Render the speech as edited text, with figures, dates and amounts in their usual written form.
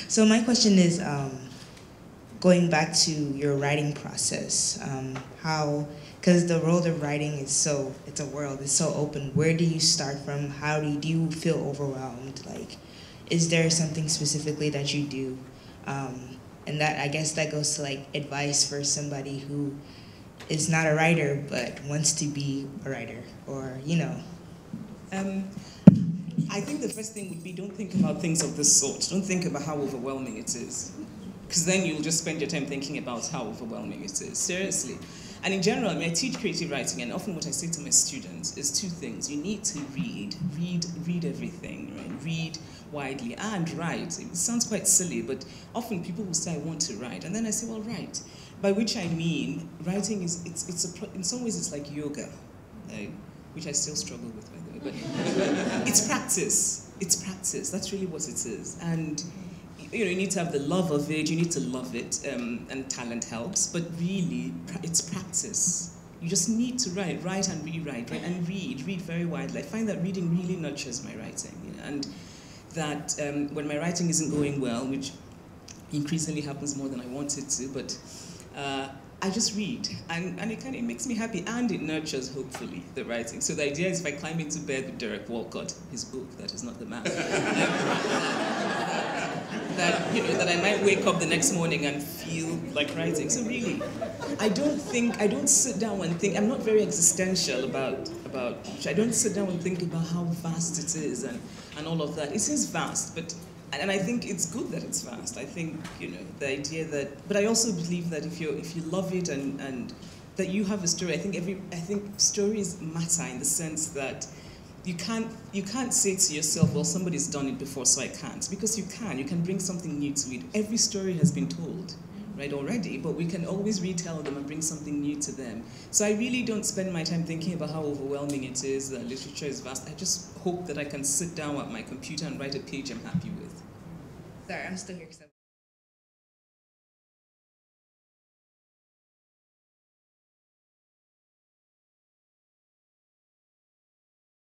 So my question is, going back to your writing process, how, because the world of writing is so, it's a world, it's so open. Where do you start from? How do you feel overwhelmed? Like, is there something specifically that you do? And that, I guess that goes to like advice for somebody who is not a writer but wants to be a writer, or, you know. I think the first thing would be, don't think about things of this sort. Don't think about how overwhelming it is. Because then you'll just spend your time thinking about how overwhelming it is. Seriously. And in general, I teach creative writing, and often what I say to my students is two things. You need to read everything, right? Read widely and write. It sounds quite silly, but often people will say, I want to write. And then I say, well, write. By which I mean, writing is, in some ways it's like yoga, which I still struggle with, by the way, but it's practice. It's practice. That's really what it is. And you need to have the love of it, you need to love it, and talent helps, but really, it's practice. You just need to write and rewrite, right? And read very widely. I find that reading really nurtures my writing, and that when my writing isn't going well, which increasingly happens more than I want it to, but I just read, and it makes me happy, and it nurtures, hopefully, the writing. So the idea is, if I climb into bed with Derek Walcott, his book, That Is Not the Man, that I might wake up the next morning and feel like writing. So really, I don't sit down and think, I'm not very existential about I don't sit down and think about how vast it is and all of that. It is vast, and I think it's good that it's vast. I think, the idea that, but I also believe that if you love it and that you have a story, I think stories matter in the sense that you can't say to yourself, well, somebody's done it before, so I can't. Because you can bring something new to it. Every story has been told, right, already, but we can always retell them and bring something new to them. So I really don't spend my time thinking about how overwhelming it is, that literature is vast. I just hope that I can sit down at my computer and write a page I'm happy with. Sorry, I'm still here.